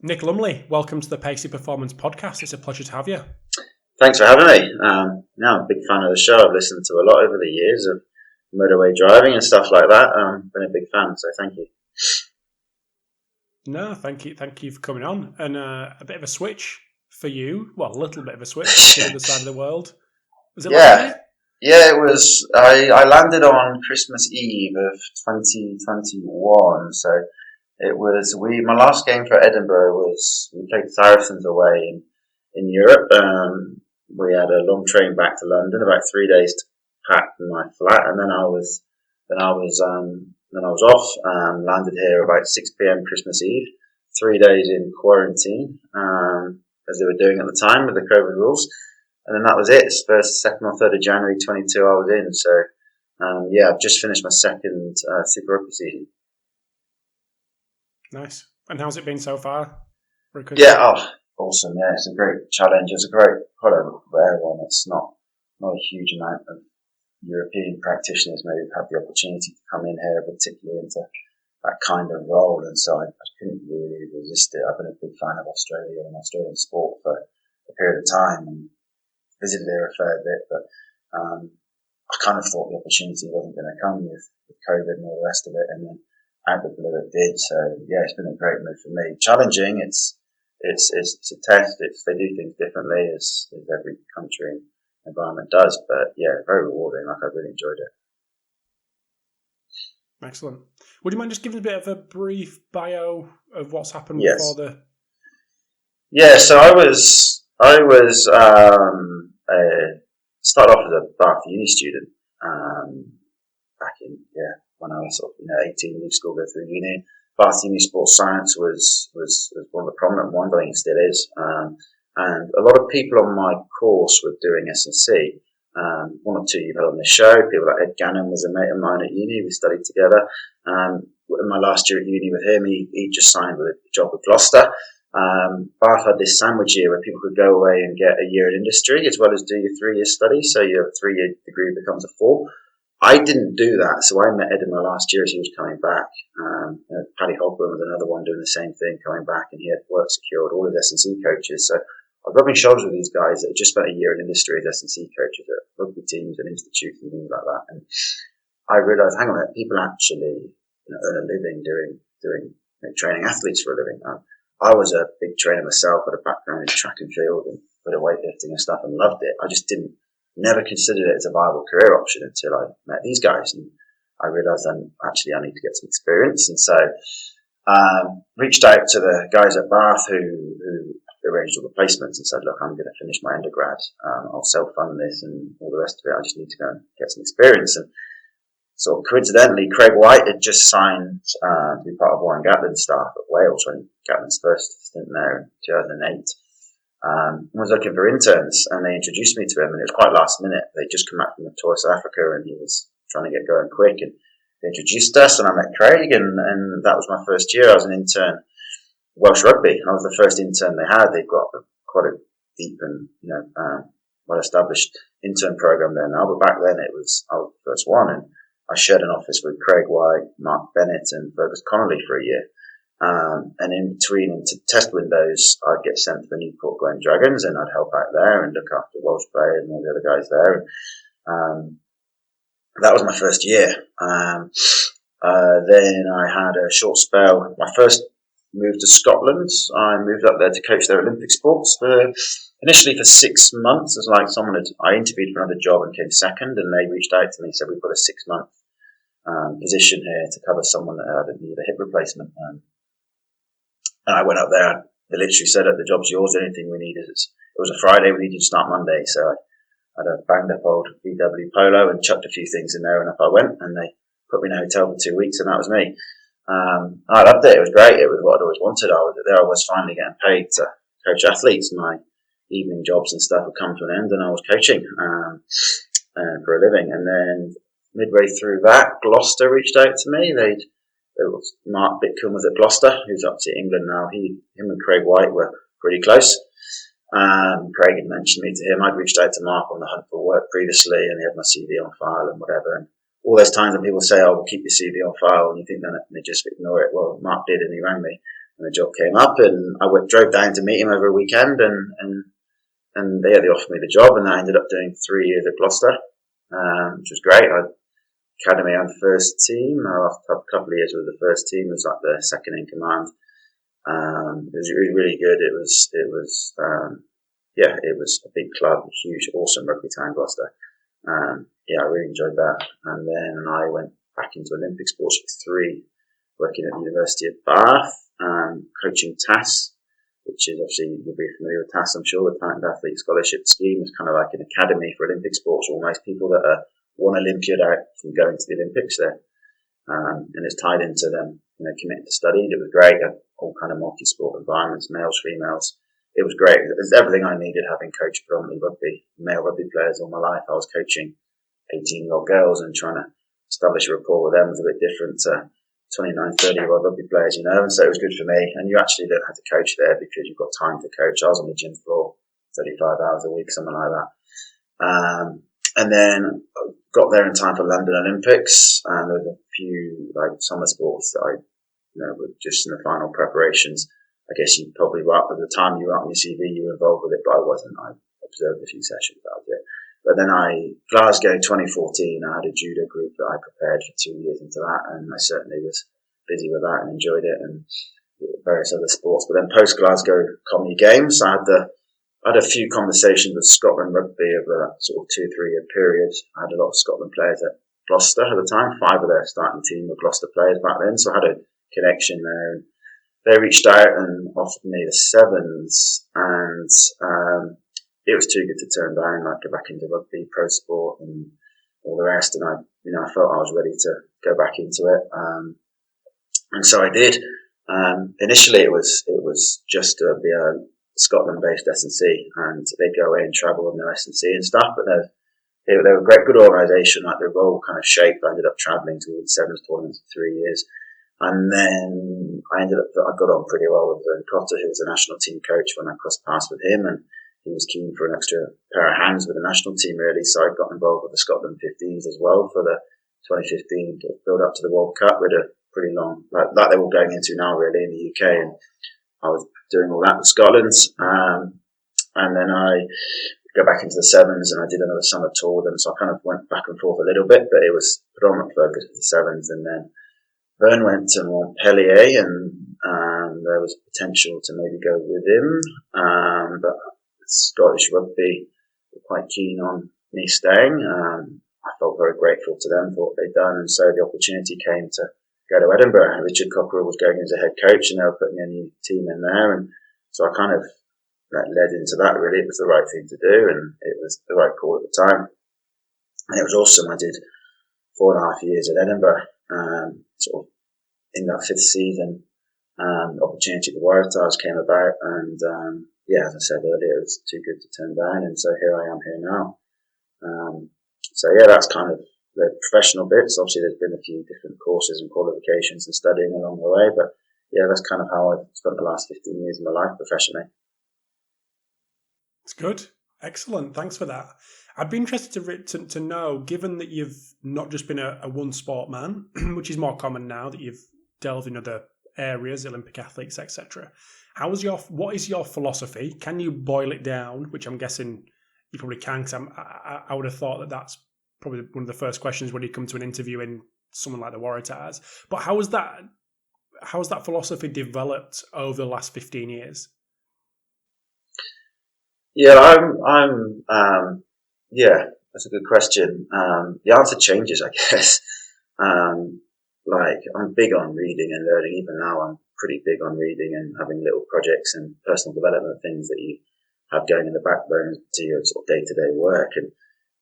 Nick Lumley, welcome to the Pacey Performance Podcast. It's a pleasure to have you. Thanks for having me. I'm a big fan of the show. I've listened to a lot over the years of motorway driving and stuff like that. Been a big fan, so thank you. No, thank you for coming on. And a bit of a switch for you. Well, a little bit of a switch to the other side of the world. Was it last night? Yeah, it was. I landed on Christmas Eve of 2021, so it was. My last game for Edinburgh was we played Saracens away in Europe. We had a long train back to London, about 3 days to pack my flat, and then I was off. Landed here about 6 p.m. Christmas Eve. 3 days in quarantine, as they were doing at the time with the COVID rules. And then that was it. First, 2nd or 3rd of January 22, I was in. So, I've just finished my second Super Rugby season. Nice. And how's it been so far? Awesome. Yeah, it's a great challenge. It's quite a rare one. It's not a huge amount of European practitioners maybe have the opportunity to come in here, particularly into that kind of role. And so I couldn't really resist it. I've been a big fan of Australia and Australian sport for a period of time, and visited there a fair bit, but I kind of thought the opportunity wasn't going to come with COVID and all the rest of it, and then out of the blue it did. So yeah, it's been a great move for me. Challenging. It's a test. They do things differently as every country and environment does, but yeah, very rewarding. Like, I really enjoyed it. Excellent. Would you mind just giving a bit of a brief bio of what's happened before the? Yeah, so I started off as a Bath uni student back in when I was 18, leave school, go through uni. Bath Uni Sports Science was one of the prominent ones. I think it still is. And a lot of people on my course were doing S&C. One or two you've had on this show. People like Ed Gannon was a mate of mine at uni. We studied together. In my last year at uni with him, he just signed with a job with Gloucester. Bath had this sandwich year where people could go away and get a year in industry as well as do your 3-year study. So your 3-year degree becomes a 4. I didn't do that, so I met Ed in my last year as he was coming back. Paddy Hogburn was another one doing the same thing, coming back, and he had work secured, all his S&C coaches. So I was rubbing shoulders with these guys that had just spent a year in industry as S&C coaches at rugby teams and institutes and things like that. And I realised, hang on a minute, people actually earn a living doing training athletes for a living. I was a big trainer myself, had a background in track and field and a bit of weightlifting and stuff, and loved it. I just never considered it as a viable career option until I met these guys, and I realised I need to get some experience. And so reached out to the guys at Bath who arranged all the placements and said, look, I'm going to finish my undergrad. I'll self-fund this and all the rest of it. I just need to go and get some experience. And sort of coincidentally, Craig White had just signed to be part of Warren Gatlin's staff at Wales when Gatlin's first stint there in 2008. Was looking for interns, and they introduced me to him, and it was quite last minute. They just come back from the tour of South Africa, and he was trying to get going quick, and they introduced us, and I met Craig, and that was my first year. I was an intern at Welsh Rugby. I was the first intern they had. They've got quite a deep and well-established intern program there now, but back then I was the first one, and I shared an office with Craig White, Mark Bennett, and Fergus Connolly for a year. And in between, into test windows, I'd get sent to the Newport Glen Dragons, and I'd help out there and look after Welsh players and all the other guys there. That was my first year. Then I had a short spell. My first move to Scotland, I moved up there to coach their Olympic sports initially for 6 months. It was like I interviewed for another job and came second, and they reached out to me and said, we've got a 6-month position here to cover someone that had a hip replacement. And I went up there. They literally said, the job's yours. Anything we need it was a Friday. We need you to start Monday. So I had a banged up old VW Polo and chucked a few things in there, and up I went. And they put me in a hotel for 2 weeks, and that was me. I loved it. It was great. It was what I'd always wanted. I was finally getting paid to coach athletes. My evening jobs and stuff had come to an end, and I was coaching for a living. And then midway through that, Gloucester reached out to me. Mark Bitcombe was at Gloucester, who's up to England now. Him and Craig White were pretty close. Craig had mentioned me to him. I'd reached out to Mark on the hunt for work previously, and he had my CV on file and whatever. And all those times when people say, we'll keep your CV on file, and you think then they just ignore it. Well, Mark did, and he rang me. the job came up, and I drove down to meet him over a weekend, and they offered me the job, and I ended up doing 3 years at Gloucester, which was great. Academy and first team. After a couple of years with the first team, was like the second in command. It was really good. It was a big club, huge, awesome rugby town, Gloucester. I really enjoyed that. And then I went back into Olympic sports for 3, working at the University of Bath, coaching TAS, which is obviously, you'll be familiar with TAS, I'm sure, the Talent Athlete Scholarship Scheme. Is kind of like an academy for Olympic sports, almost people that are one Olympiad out from going to the Olympics there. And it's tied into them, committing to study. It was great. All kind of multi-sport environments, males, females. It was great. It was everything I needed, having coached predominantly male rugby players all my life. I was coaching 18-year-old girls and trying to establish a rapport with them was a bit different to 29, 30-year-old rugby players, and so it was good for me. And you actually don't have to coach there because you've got time to coach. I was on the gym floor 35 hours a week, something like that. And then got there in time for London Olympics, and there was a few summer sports that I were just in the final preparations. I guess you probably were up at the time you were up on your CV, you were involved with it, but I wasn't. I observed a few sessions, that was it. But then Glasgow 2014, I had a judo group that I prepared for 2 years into that, and I certainly was busy with that and enjoyed it, and various other sports. But then post Glasgow Comedy Games, I had a few conversations with Scotland Rugby over that sort of 2-3 year period. I had a lot of Scotland players at Gloucester at the time. 5 of their starting team were Gloucester players back then, so I had a connection there. And they reached out and offered me the sevens, and it was too good to turn down. Go back into rugby, pro sport, and all the rest. And I felt I was ready to go back into it, and so I did. Initially, it was just to be a Scotland-based S&C, and they'd go away and travel with their S&C and stuff. But they were a good organisation. Their role kind of shaped. I ended up travelling to all the sevens tournaments for 3 years. And then I got on pretty well with Vern Cotter, who was the national team coach when I crossed paths with him, and he was keen for an extra pair of hands with the national team, really. So I got involved with the Scotland 15s as well for the 2015 build up to the World Cup. We had a pretty long, like they're all going into now, really, in the UK. And I was doing all that with Scotland. And then I go back into the sevens, and I did another summer tour with them. So I kind of went back and forth a little bit, but it was predominant focus for the sevens. And then Vern went to Montpellier, and there was potential to maybe go with him. But Scottish Rugby were quite keen on me staying. I felt very grateful to them for what they'd done, and so the opportunity came to go to Edinburgh. Richard Cockerell was going as a head coach, and they were putting a new team in there, and so I kind of led into that. Really, it was the right thing to do, and it was the right call at the time, and it was awesome. I did 4.5 years at Edinburgh, sort of in that 5th season. The opportunity at the Waratahs came about, and as I said earlier, it was too good to turn down, and so here I am here now. That's kind of the professional bits. Obviously, there's been a few different courses and qualifications and studying along the way, but that's kind of how I've spent the last 15 years of my life professionally. It's good. Excellent. Thanks for that. I'd be interested to know, given that you've not just been a one sport man, which is more common now, that you've delved in other areas, Olympic athletes, etc. What is your philosophy? Can you boil it down? Which I'm guessing you probably can, because I would have thought that that's probably one of the first questions when you come to an interview in someone like the Waratahs. But how has that philosophy developed over the last 15 years? That's a good question. The answer changes, I guess. I'm big on reading and learning. Even now, I'm pretty big on reading and having little projects and personal development things that you have going in the backbone to your sort of day-to-day work. And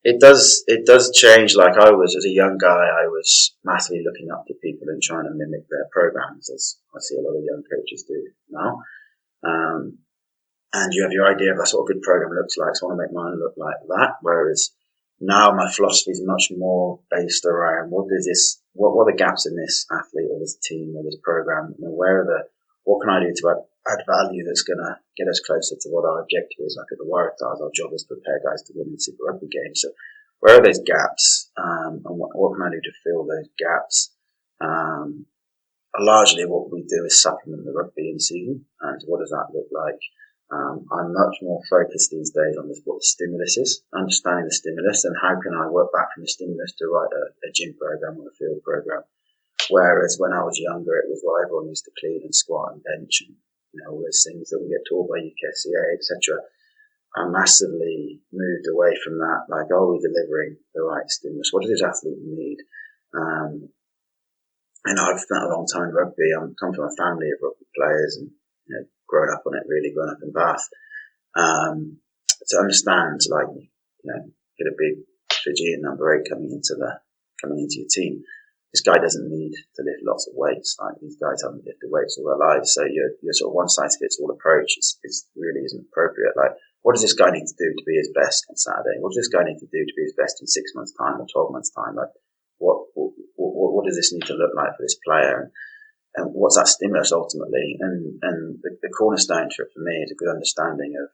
it does change. Like I was, as a young guy, I was massively looking up to people and trying to mimic their programs, as I see a lot of young coaches do now. And you have your idea of what a good program looks like. So I want to make mine look like that. Whereas now my philosophy is much more based around what are the gaps in this athlete or this team or this program? What can I do to add value that's going to get us closer to what our objective is? Like at the Waratahs, our job is to prepare guys to win the Super Rugby game. So where are those gaps? And what can I do to fill those gaps? largely what we do is supplement the rugby in season. And what does that look like? I'm much more focused these days on what the stimulus is, understanding the stimulus and how can I work back from the stimulus to write a gym program or a field program. Whereas when I was younger, it was, well, everyone needs to clean and squat and bench and, all those things that we get taught by UKSCA, etc. I massively moved away from that. Like, are we delivering the right stimulus? What does this athlete need? And I've spent a long time in rugby. I'm come from a family of rugby players and, grown up on it, really grown up in Bath. To understand, like, get a big Fijian number 8 coming into your team. This guy doesn't need to lift lots of weights. Like, these guys haven't lifted weights all their lives. So your sort of one size fits all approach is really isn't appropriate. Like, what does this guy need to do to be his best on Saturday? What does this guy need to do to be his best in 6 months' time or 12 months' time? Like, what does this need to look like for this player? And what's that stimulus ultimately? And the cornerstone for it for me is a good understanding of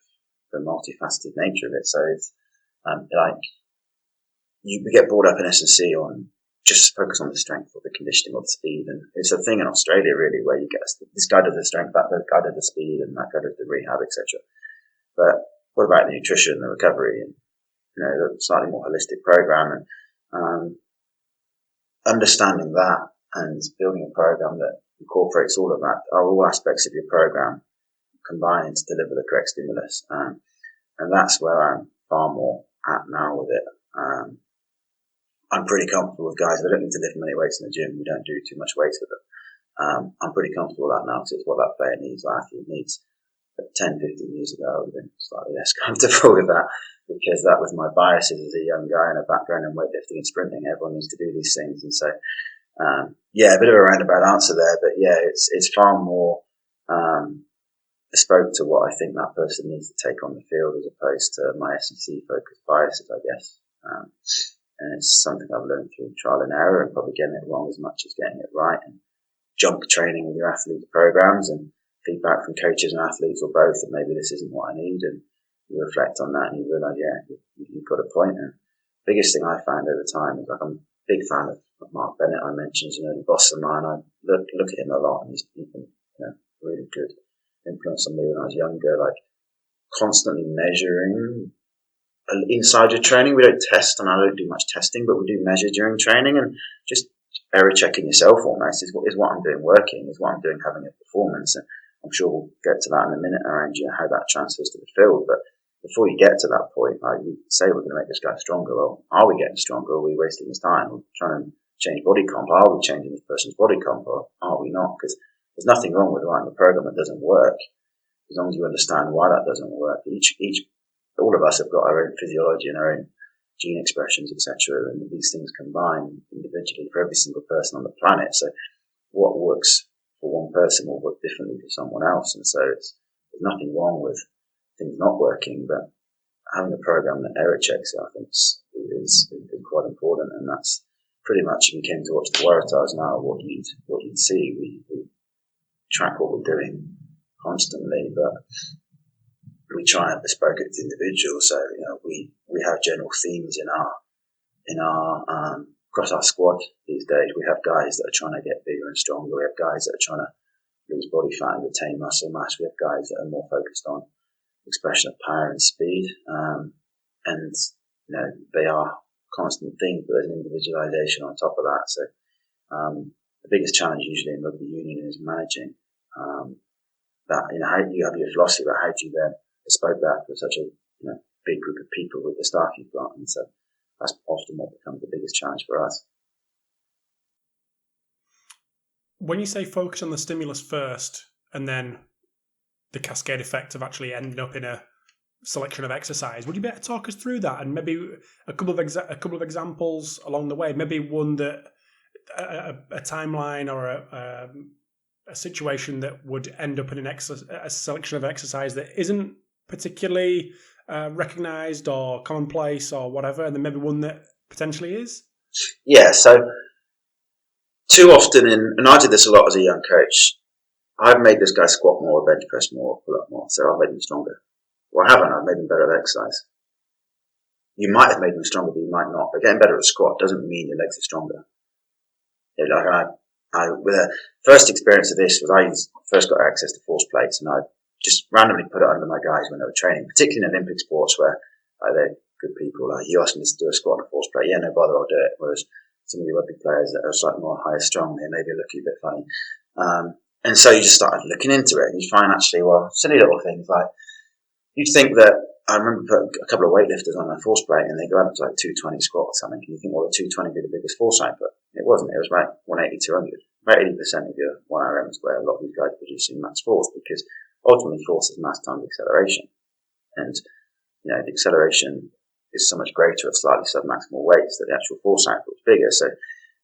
the multifaceted nature of it. So it's, we get brought up in S&C on just focus on the strength or the conditioning or the speed. And it's a thing in Australia really where you get this guy does the strength, that guy does the speed, and that guy does the rehab, etc. But what about the nutrition, the recovery, and, the slightly more holistic program? And understanding that and building a program that incorporates all of that are all aspects of your program combined to deliver the correct stimulus. And that's where I'm far more at now with it. I'm pretty comfortable with guys. They don't need to lift many weights in the gym. We don't do too much weights with them. I'm pretty comfortable with that now because it's what that player needs, that athlete needs. But 10, 15 years ago, I would have been slightly less comfortable with that because that was my biases as a young guy and a background in weightlifting and sprinting. Everyone needs to do these things. And so, a bit of a roundabout answer there, but it's far more, bespoke to what I think that person needs to take on the field as opposed to my S&C focused biases, I guess. And it's something I've learned through trial and error and probably getting it wrong as much as getting it right, and junk training with your athletes programs and feedback from coaches and athletes or both that maybe this isn't what I need, and you reflect on that and you realise, you've got a point. And the biggest thing I found over time is, like, I'm a big fan of Mark Bennett. I mentioned as an early boss of mine. I look at him a lot, and he's been really good influence on me when I was younger, like constantly measuring inside your training. We don't test, and I don't do much testing, but we do measure during training, and just error checking yourself almost is what I'm doing working, is what I'm doing having a performance. And I'm sure we'll get to that in a minute around how that transfers to the field. But before you get to that point, like, we say we're going to make this guy stronger. Well, are we getting stronger? Are we wasting his time? We're trying to change body comp. Are we changing this person's body comp, or are we not? Because there's nothing wrong with writing a program that doesn't work, as long as you understand why that doesn't work. All of us have got our own physiology and our own gene expressions, etc., and these things combine individually for every single person on the planet. So what works for one person will work differently for someone else, and so there's nothing wrong with things not working, but having a program that error checks it, I think, is quite important. And that's pretty much, if you came to watch the Waratahs now, what you'd see. We track what we're doing constantly, but we try and bespoke it to individuals. So, we have general themes in our across our squad these days. We have guys that are trying to get bigger and stronger. We have guys that are trying to lose body fat and retain muscle mass. We have guys that are more focused on expression of power and speed. And they are constant themes, but there's an individualization on top of that. So, the biggest challenge usually in rugby union is managing that. How do you have your philosophy about how do you then bespoke that for such a big group of people with the staff you've got? And so that's often what becomes the biggest challenge for us. When you say focus on the stimulus first and then the cascade effect of actually ending up in a selection of exercise, would you be able to talk us through that, and maybe a couple of examples along the way? Maybe one that a timeline or a situation that would end up in a selection of exercise that isn't particularly recognised or commonplace or whatever, and then maybe one that potentially is? Yeah, so too often, and I did this a lot as a young coach, I've made this guy squat more, bench press more, pull up more, so I've made him stronger. Well, I haven't. I've made him better at exercise. You might have made him stronger, but you might not. But getting better at squat doesn't mean your legs are stronger. with a first experience of this was I first got access to force plates, and I just randomly put it under my guys when they were training, particularly in Olympic sports where they're good people. Like, you ask me to do a squat on a force plate, yeah, no bother, I'll do it. Whereas some of the rugby players that are slightly more higher strung, they maybe look a bit funny. And so you just started looking into it, and you find actually, well, silly little things like, you'd think that, I remember putting a couple of weightlifters on a force plate and they go up to like 220 squat or something, and you think, well, the 220 would be the biggest force output. It wasn't, it was about 180, 200. About 80% of your 1RM is where a lot of these guys are producing max force, because ultimately force is mass times acceleration. And, you know, the acceleration is so much greater at slightly submaximal weights that the actual force output is bigger. So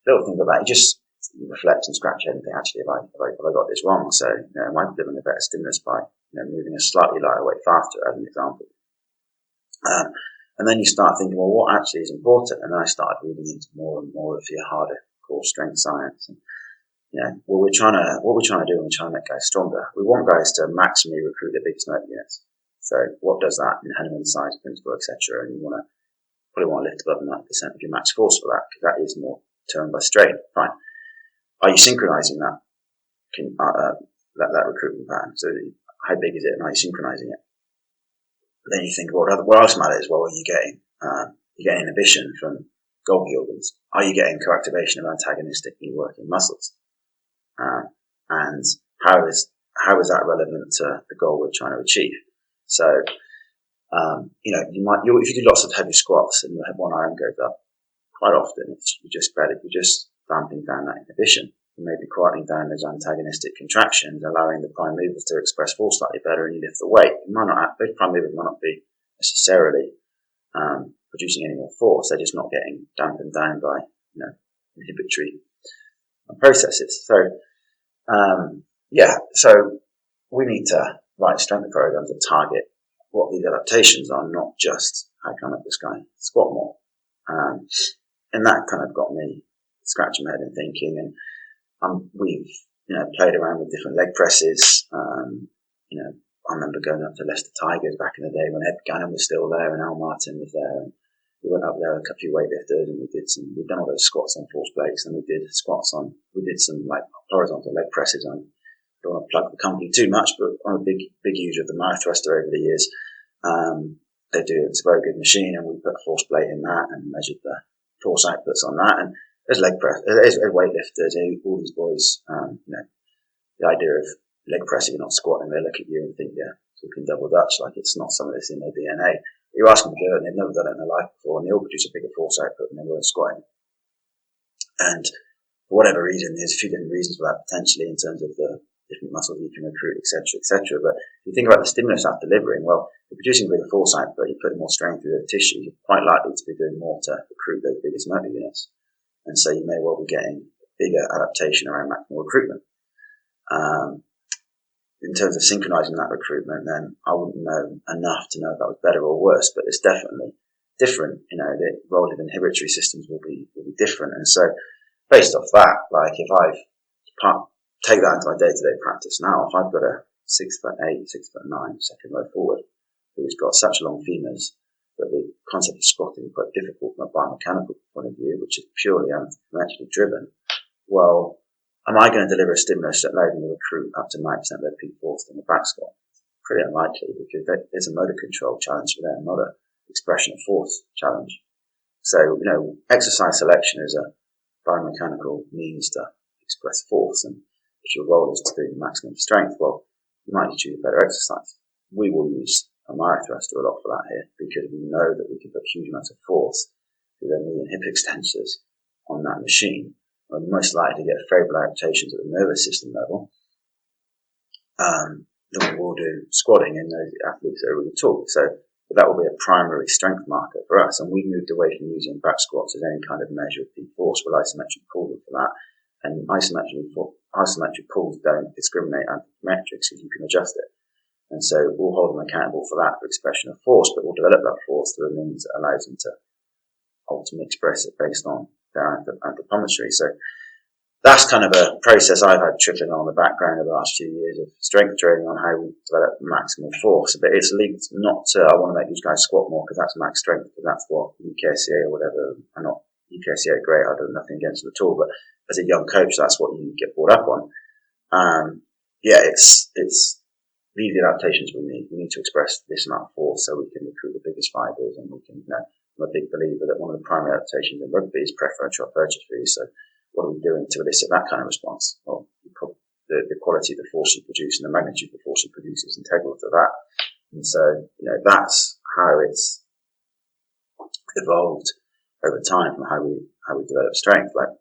little things like that, you just reflect and scratch your head and think, actually, have I got this wrong? So, you know, am I delivering a better stimulus by, you know, moving a slightly lighter weight faster, as an example? And then you start thinking, well, what actually is important? And then I started reading into more and more of your harder core strength science. And, you know, what we're trying to do when we're trying to make guys stronger, we want guys to maximally recruit their biggest motor units. So what does that in Henneman's size principle, etc.? And you probably want to lift above 90% of your max force for that, because that is more turned by strain. Fine. Are you synchronizing that recruitment pattern? So how big is it, and are you synchronizing it? Then you think, what else matters? Well, are you getting inhibition from Golgi organs? Are you getting co-activation of antagonistically working muscles? And how is that relevant to the goal we're trying to achieve? So, you know, if you do lots of heavy squats and your one arm goes up, quite often you're just damping down that inhibition. You may be quieting down those antagonistic contractions, allowing the prime movers to express force slightly better, and you lift the weight. Those prime movers might not be necessarily producing any more force. They're just not getting dampened down by, you know, inhibitory processes. So, so we need to write strength programs that target what these adaptations are, not just how can I make this guy squat more. And that kind of got me scratching my head and thinking. And we've, you know, played around with different leg presses. You know, I remember going up to Leicester Tigers back in the day when Ed Gannon was still there and Al Martin was there. And we went up there with a few weightlifters, and we've done all those squats on force plates, and we did some like horizontal leg presses on. I don't want to plug the company too much, but I'm a big user of the Mara thruster over the years. It's a very good machine, and we put a force plate in that and measured the force outputs on that. And there's leg press, there's weightlifters, all these boys, you know, the idea of leg pressing, you're not squatting, they look at you and think, yeah, talking double Dutch, like it's not some of this in their DNA. You ask them to do it, and they've never done it in their life before, and they all produce a bigger force output than they were squatting. And for whatever reason, there's a few different reasons for that, potentially, in terms of the different muscles you can recruit, etc. But if you think about the stimulus that's delivering, well, you're producing bigger force output, you're putting more strain through the tissue, you're quite likely to be doing more to recruit those biggest motor units. And so you may well be getting bigger adaptation around maximal recruitment. In terms of synchronizing that recruitment, then I wouldn't know enough to know if that was better or worse, but it's definitely different. You know, the role of inhibitory systems will be different. And so based off that, like if I take that into my day-to-day practice now, if I've got a 6'8", 6'9" second row forward who's got such long femurs that the concept of squatting is quite difficult from a biomechanical point of view, which is purely conventionally driven, well, am I going to deliver a stimulus that allows me to recruit up to 9% of their peak force in the back squat? Pretty unlikely, because there's a motor control challenge for them, not an expression of force challenge. So, you know, exercise selection is a biomechanical means to express force, and if your role is to do maximum strength, well, you might choose a better exercise. We will use a Mara thruster a lot for that here, because we know that we can put huge amounts of force through their knee and hip extensors on that machine. We're most likely to get favorable adaptations at the nervous system level than we will do squatting in those athletes that are really tall. So that will be a primary strength marker for us, and we've moved away from using back squats as any kind of measure of peak force. We'll isometric pull for that, and isometric pulls don't discriminate anthropometrics, because you can adjust it. And so we'll hold them accountable for that, for expression of force, but we'll develop that force through a means that allows them to ultimately express it based on their anthropometry. So that's kind of a process I've had trickling on in the background over the last few years of strength training on how we develop maximal force. But it's linked not to, I want to make these guys squat more because that's max strength, because that's what UKSCA or whatever, I'm not UKSCA great, I do nothing against them at all, but as a young coach, that's what you get brought up on. It's these adaptations we need. We need to express this amount of force so we can recruit the biggest fibres, and we can, I'm a big believer that one of the primary adaptations in rugby is preferential hypertrophy. So what are we doing to elicit that kind of response? Well, the quality of the force you produce and the magnitude of the force you produce is integral to that. And so, that's how it's evolved over time from how we develop strength. Like,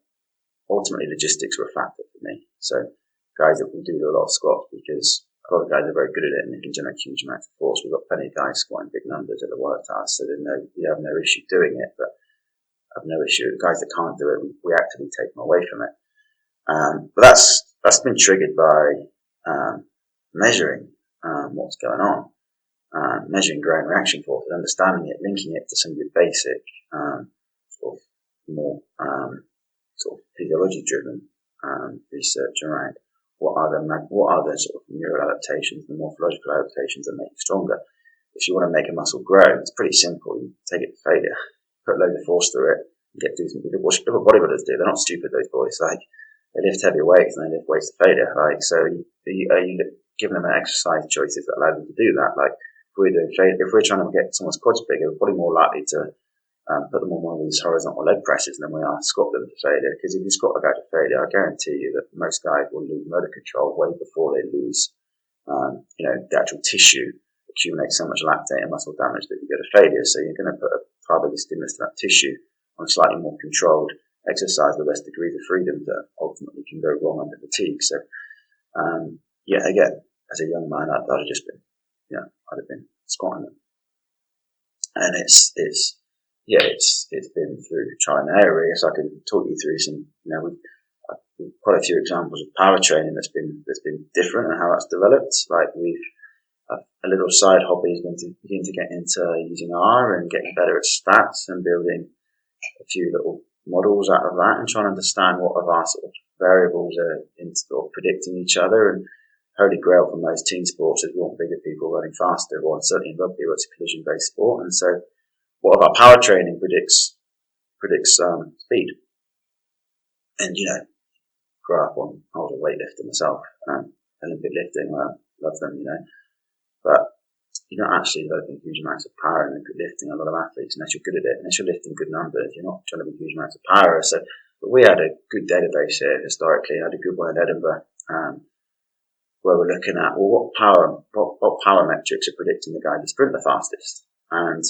ultimately, logistics were a factor for me. So guys that will do a lot of squats, because a lot of guys are very good at it and they can generate huge amounts of force. We've got plenty of guys squatting big numbers at the Waratahs, so we have no issue doing it, but I have no issue with guys that can't do it. We actively take them away from it. But that's been triggered by measuring what's going on, measuring grain reaction force, understanding it, linking it to some of your basic sort of more sort of physiology-driven research around what are the sort of neural adaptations, the morphological adaptations that make you stronger. If you want to make a muscle grow, it's pretty simple. You take it to failure, put a load of force through it, and get do something. What bodybuilders do, they're not stupid, those boys. Like, they lift heavy weights and they lift weights to failure. Like, so are you giving them exercise choices that allow them to do that? Like, if we're trying to get someone's quads bigger, we're probably more likely to put them on one of these horizontal leg presses than we are squat them to failure. Because if you squat a guy to failure, I guarantee you that most guys will lose motor control way before they lose, the actual tissue accumulates so much lactate and muscle damage that you go to failure. So you're going to put a probably stimulus to that tissue on a slightly more controlled exercise with less degrees of freedom that ultimately can go wrong under fatigue. So, again, as a young man, I'd have just been, I'd have been squatting them. And it's been through trial and error. So I can talk you through some, we've quite a few examples of power training that's been different and how that's developed. Like, we've a little side hobby is going to begin to get into using R and getting better at stats and building a few little models out of that and trying to understand what of our sort of variables are in sort of predicting each other. And holy grail for most team sports is we want bigger people running faster, or certainly in rugby where it's a collision based sport. And so what of our power training predicts speed. And grew up on, I was a weightlifter myself, Olympic lifting, I love them, but you're not actually developing huge amounts of power in Olympic lifting. A lot of athletes, unless you're good at it, unless you're lifting good numbers, you're not trying to be huge amounts of power. So, but we had a good database here historically. I had a good one in Edinburgh, where we're looking at, well, what power metrics are predicting the guy to sprint the fastest? And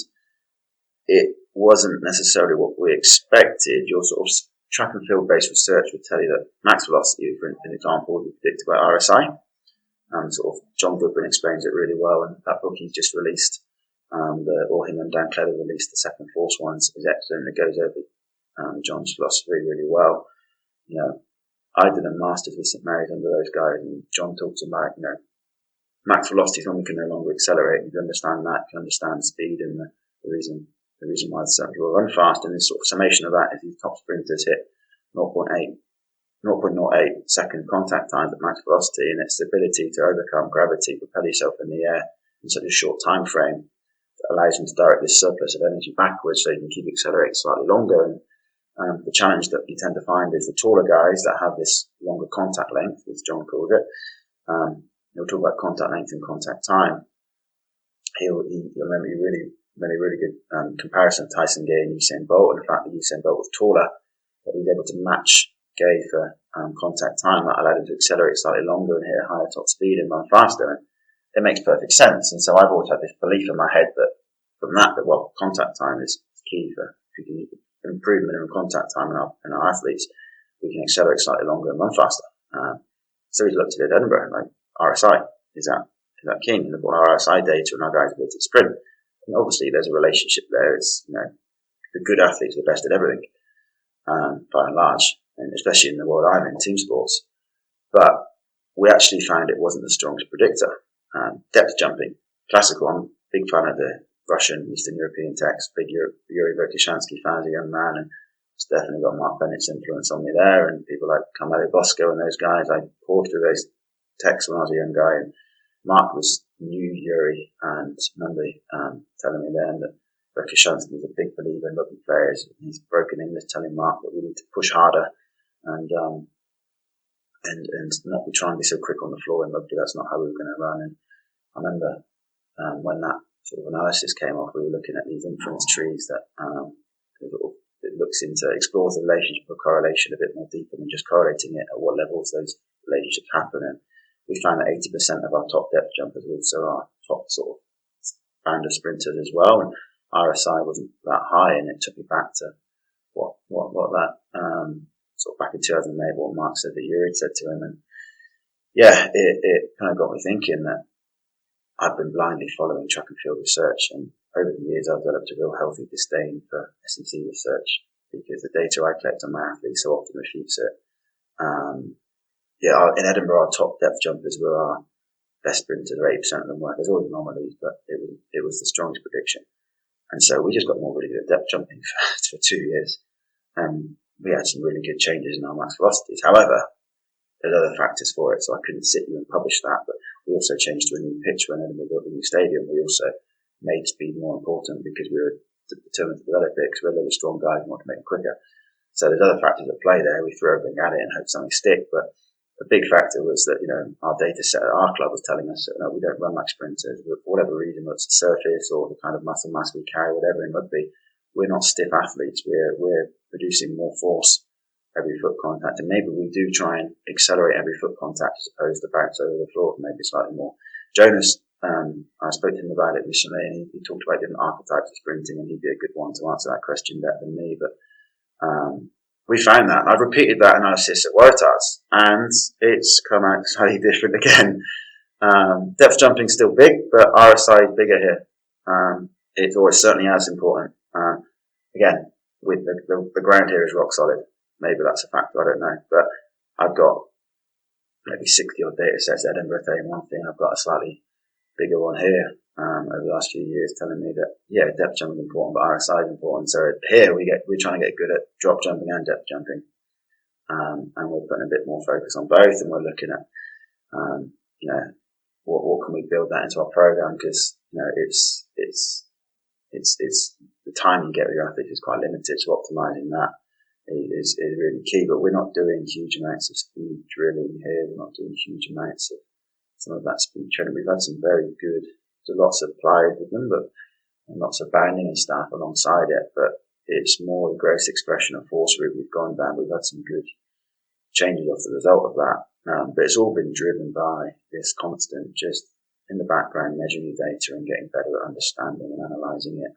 it wasn't necessarily what we expected. Your sort of track and field based research would tell you that max velocity, for an example, would be predicted by RSI. Sort of John Goodwin explains it really well, and that book he's just released, or him and Dan Clever released, the Second Force ones, is excellent. It goes over John's philosophy really well. I did a master's with St Mary's under those guys, and John talks about max velocity is when we can no longer accelerate. If you understand that, you can understand speed and the reason why certain people run fast, and this sort of summation of that is these top sprinters hit 0.08 second contact times at max velocity, and its ability to overcome gravity, propel yourself in the air in such a short time frame that allows them to direct this surplus of energy backwards so you can keep accelerating slightly longer. And the challenge that you tend to find is the taller guys that have this longer contact length, as John called it. He'll talk about contact length and contact time. He'll remember you really good comparison of Tyson Gay and Usain Bolt, and the fact that Usain Bolt was taller, that he was able to match Gay for contact time. That allowed him to accelerate slightly longer and hit a higher top speed and run faster. And it makes perfect sense. And so I've always had this belief in my head that contact time is key for, if you can improve minimum contact time in our athletes, we can accelerate slightly longer and run faster. So he's looked at it at Edinburgh, like RSI, is that key? And what our RSI data and our guys' ability to sprint. And obviously there's a relationship there. It's, the good athletes are the best at everything, by and large, and especially in the world I'm in, team sports. But we actually found it wasn't the strongest predictor. Depth jumping, classical. I'm a big fan of the Russian, Eastern European text, big Yuri Verkhoshansky fan as a young man, and it's definitely got Mark Bennett's influence on me there, and people like Carmelo Bosco and those guys. I poured through those texts when I was a young guy, and Mark knew Yuri, and I remember telling me then that Verkhoshansky was a big believer in rugby players. He's broken English, telling Mark that we need to push harder and not be trying to be so quick on the floor in rugby. That's not how we were going to run. And I remember when that sort of analysis came off, we were looking at these inference trees that it looks into, explores the relationship of correlation a bit more deeper than just correlating it at what levels those relationships happen. And we found that 80% of our top depth jumpers also are top sort of bounder sprinters as well. And RSI wasn't that high, and it took me back to what that sort of back in 2008, what Mark said that Yuri said to him. And yeah, it kind of got me thinking that I've been blindly following track and field research, and over the years I've developed a real healthy disdain for S&C research because the data I collect on my athletes so often refutes it. In Edinburgh, our top depth jumpers were our best sprinters, 80% of them were. There's always anomalies, but it was the strongest prediction. And so we just got more really good at depth jumping for 2 years. We had some really good changes in our max velocities. However, there's other factors for it, so I couldn't sit you and publish that. But we also changed to a new pitch when Edinburgh built a new stadium. We also made speed more important because we were determined to develop it because we had a lot of strong guys and wanted to make it quicker. So there's other factors at play there. We threw everything at it and hope something stick. But a big factor was that, our data set at our club was telling us that we don't run like sprinters. For whatever reason, whether it's the surface or the kind of muscle mass we carry, whatever in rugby, we're not stiff athletes. We're producing more force every foot contact, and maybe we do try and accelerate every foot contact as opposed to bounce over the floor, maybe slightly more. Jonas, I spoke to him about it recently, and he talked about different archetypes of sprinting, and he'd be a good one to answer that question better than me. But we found that, and I've repeated that analysis at Waratahs, and it's come out slightly different again. Depth jumping's still big, but RSI is bigger here. It's always certainly as important. Again, with the ground here is rock solid. Maybe that's a factor, I don't know. But I've got maybe 60 odd data sets at Edinburgh saying one thing. I've got a slightly bigger one here over the last few years telling me that, depth jumping is important, but RSI is important. So here we're trying to get good at drop jumping and depth jumping. And we're putting a bit more focus on both, and we're looking at, what can we build that into our program? Because, it's the time you get with your athletes is quite limited, so optimizing that is really key. But we're not doing huge amounts of speed drilling here. We're not doing huge amounts of some of that speed training. We've had some very good, lots of players with them, but and lots of bounding and stuff alongside it. But it's more the gross expression of force route we've gone down. We've had some good changes off the result of that. But it's all been driven by this constant, just in the background, measuring your data and getting better at understanding and analysing it.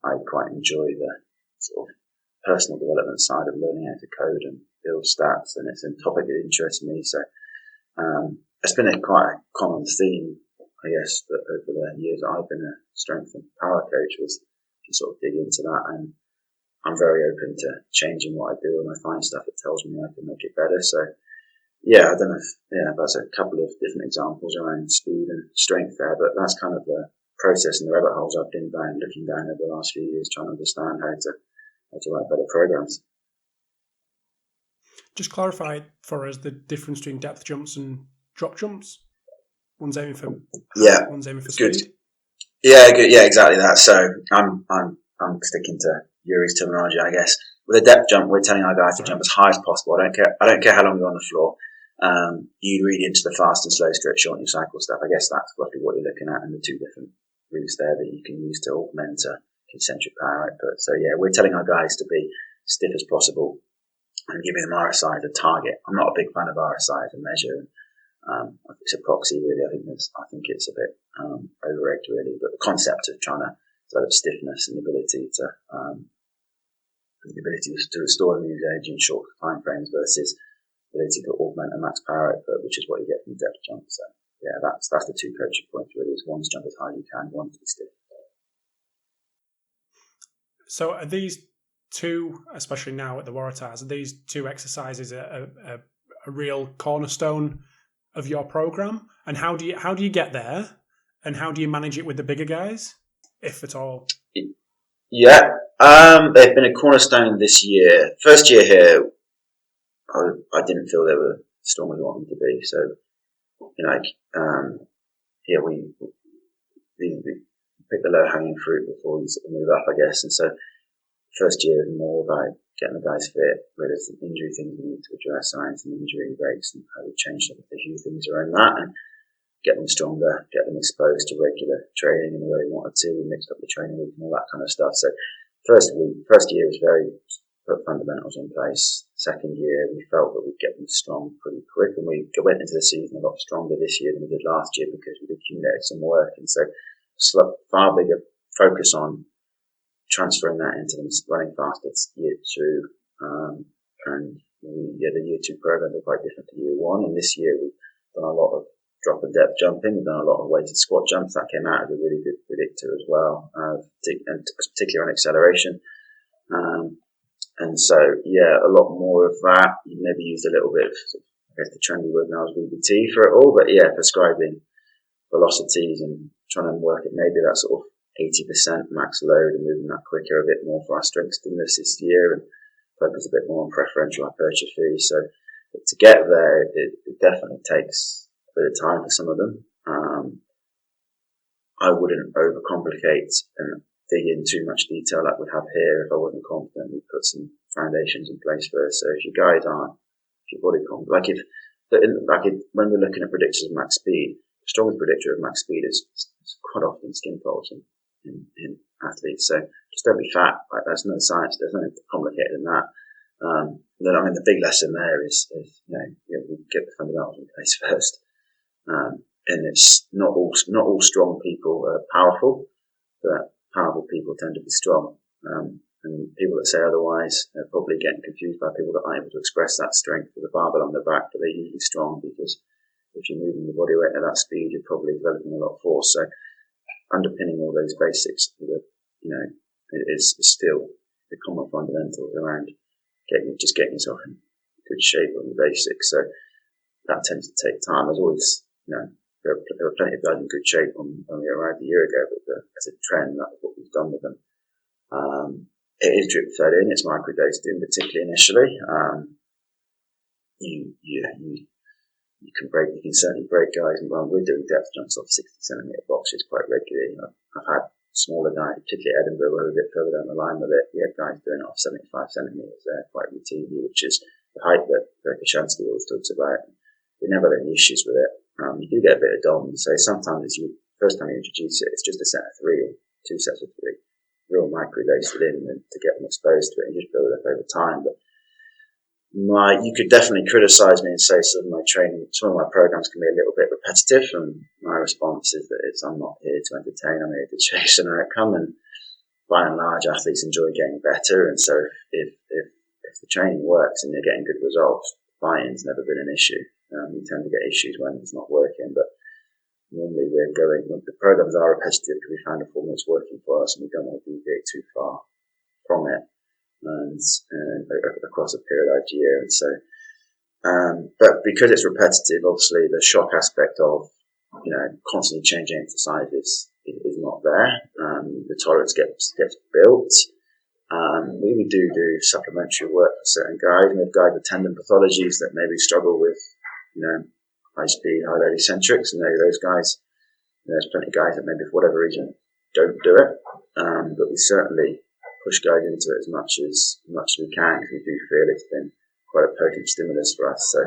I quite enjoy the sort of personal development side of learning how to code and build stats, and it's a topic that interests me. So it's been quite a common theme, I guess, that over the years that I've been a strength and power coach, was to sort of dig into that. And I'm very open to changing what I do, and I find stuff that tells me I can make it better. So I don't know if that's a couple of different examples around speed and strength there, but that's kind of the process and the rabbit holes I've been looking down over the last few years, trying to understand how to write better programs. Just clarify for us the difference between depth jumps and drop jumps. One's aiming for one's aiming for good. speed. Yeah, good. Yeah, exactly that. So I'm sticking to Yuri's terminology, I guess. With a depth jump, we're telling our guys to jump as high as possible. I don't care how long you're on the floor. You read into the fast and slow stroke, short and cycle stuff. I guess that's roughly what you're looking at, and the two different routes there that you can use to augment concentric power output. So we're telling our guys to be stiff as possible and giving them RSI as a target. I'm not a big fan of RSI as a measure. It's a proxy, really. I think it's a bit overrated, really. But the concept of trying to develop stiffness and the ability to restore the energy in short time frames versus the ability to augment a max power output, which is what you get from the depth jump. So that's the two coaching points, really. Is one's jump as high as you can, one to be stiff. So are these two, especially now at the Waratahs, are these two exercises a real cornerstone of your program? And how do you get there? And how do you manage it with the bigger guys, if at all? Yeah, they've been a cornerstone this year. First year here, I didn't feel they were as strong as we wanted them to be. So, we pick the low hanging fruit before you sort of move up, I guess. And so, first year is more about getting the guys fit, where there's some injury things we need to address, around some injury rates and how we change some of the few things around that, and get them stronger, get them exposed to regular training in the way we wanted to. We mixed up the training week and all that kind of stuff. So first year was very put fundamentals in place. Second year, we felt that we'd get them strong pretty quick, and we went into the season a lot stronger this year than we did last year because we'd accumulated some work, and so far bigger focus on transferring that into them running faster. It's year two, and the year two programs are quite different to year one. And this year we've done a lot of drop and depth jumping. We've done a lot of weighted squat jumps. That came out as a really good predictor as well, and particularly on acceleration. And so, a lot more of that. You maybe used a little bit of, I guess, the trendy word now is VBT for it all, but prescribing velocities and trying to work at maybe that sort of 80% max load and moving that quicker a bit more for our strength stimulus this year, and focus a bit more on preferential hypertrophy. So to get there, it definitely takes a bit of time for some of them. I wouldn't overcomplicate and dig in too much detail like we'd have here if I wasn't confident we'd put some foundations in place first. So if your guys aren't, if your body confident, when we're looking at predictors of max speed, the strongest predictor of max speed is quite often skin folds in athletes. So just don't be fat. Like, there's no science. There's nothing complicated in that. Then the big lesson there is we get the fundamentals in place first. And it's not all strong people are powerful, but powerful people tend to be strong. And people that say otherwise are probably getting confused by people that aren't able to express that strength with a barbell on their back, but they're usually strong because if you're moving the body weight at that speed, you're probably developing a lot of force. So underpinning all those basics, is still the common fundamentals around getting yourself in good shape on the basics. So that tends to take time. There's always, there were plenty of guys in good shape when we arrived a year ago, but as a trend, that's what we've done with them. It is drip fed in, it's microdosed in, particularly initially. You can certainly break guys, and we're doing depth jumps off 60 centimetre boxes quite regularly. I've had smaller guys, particularly Edinburgh, where we're a bit further down the line with it. We had guys doing it off 75 centimetres there quite routinely, which is the height that Kashansky always talks about. We never had any issues with it. You do get a bit of dom, so sometimes first time you introduce it, it's just a set of 3 or 2 sets of 3. Real microdosed it in and to get them exposed to it and just build it up over time. But you could definitely criticise me and say some of my programs can be a little bit repetitive, and my response is that I'm not here to entertain, I'm here to chase an outcome, and by and large athletes enjoy getting better, and so if the training works and you're getting good results, buy-in's never been an issue. We tend to get issues when it's not working, but normally the programs are repetitive because we found a form that's working for us and we don't want to deviate too far from it and across a periodized year. And so, but because it's repetitive, obviously the shock aspect of, constantly changing exercises is not there. The tolerance gets built. We do supplementary work for certain guys. We have guys with tendon pathologies that maybe struggle with, high speed, high load eccentrics, and those guys, there's plenty of guys that maybe for whatever reason don't do it. But we certainly push guys into it as much as we can because we do feel it's been quite a potent stimulus for us. So,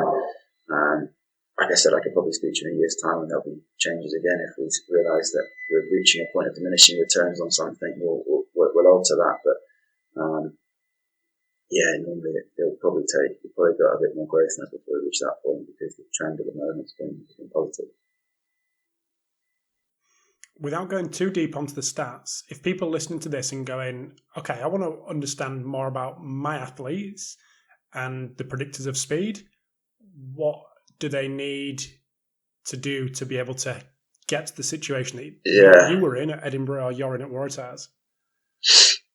like I said, I could probably speak to you in a year's time and there'll be changes again if we realise that we're reaching a point of diminishing returns on something. We'll alter that, but normally we've probably got a bit more growth now before we reach that point because the trend at the moment has been positive. Without going too deep onto the stats, if people are listening to this and going, okay, I want to understand more about my athletes and the predictors of speed, what do they need to do to be able to get to the situation that you were in at Edinburgh or you're in at Waratahs?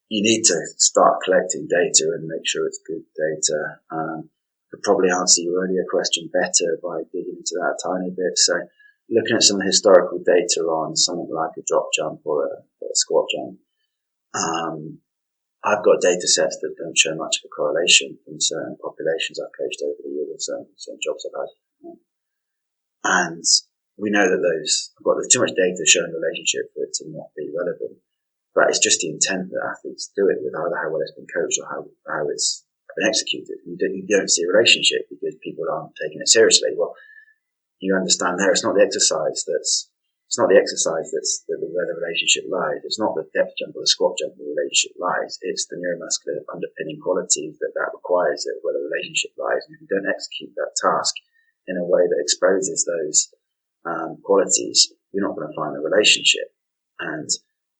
You need to start collecting data and make sure it's good data. I could probably answer your earlier question better by digging into that a tiny bit. So looking at some of the historical data on something like a drop jump or a squat jump, I've got data sets that don't show much of a correlation from certain populations I've coached over the years or certain jobs I've had. And we know that there's too much data showing relationship for it to not be relevant. but it's just the intent that athletes do it with, either how well it's been coached or how it's been executed. You don't see a relationship because people aren't taking it seriously. Well, you understand there, it's not the exercise that's where the relationship lies. It's not the depth jump or the squat jump where the relationship lies. It's the neuromuscular underpinning qualities that requires it where the relationship lies. And if you don't execute that task in a way that exposes those qualities, you're not going to find the relationship. And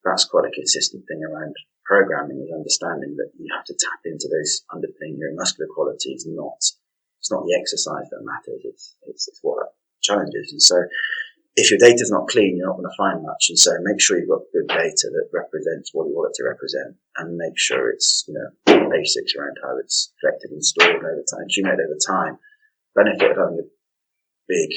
that's quite a consistent thing around programming, is understanding that you have to tap into those underpinning neuromuscular qualities. It's not the exercise that matters. It's what that challenge is. And so, if your data's not clean, you're not going to find much. And so make sure you've got good data that represents what you want it to represent, and make sure it's, basics around how it's collected and stored over time, accumulated over time. Benefit of having a big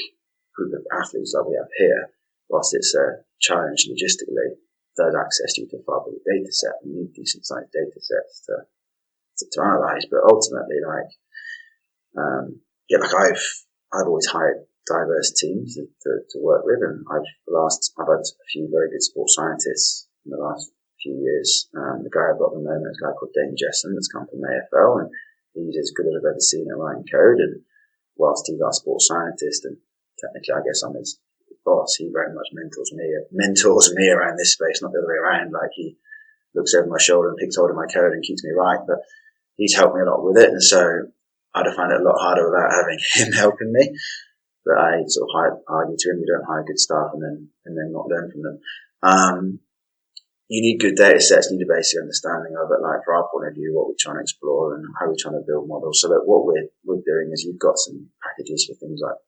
group of athletes like we have here, whilst it's a challenge logistically, does access you to a far bigger data set. You need decent sized data sets to analyze. But ultimately, I've always hired diverse teams to work with, and I've had a few very good sports scientists in the last few years. The guy I've got at the moment is a guy called Dane Jessen that's come from AFL, and he's as good as I've ever seen at writing code. And whilst he's our sports scientist, and technically I guess I'm his boss, he very much mentors me around this space, not the other way around. Like, he looks over my shoulder and picks hold of my code and keeps me right, but he's helped me a lot with it, and so I'd have found it a lot harder without having him helping me. But I sort of argue to him, you don't hire good staff and then not learn from them. You need good data sets, you need a basic understanding of it, like, for our point of view, what we're trying to explore and how we're trying to build models. So that what we're doing is, you've got some packages for things like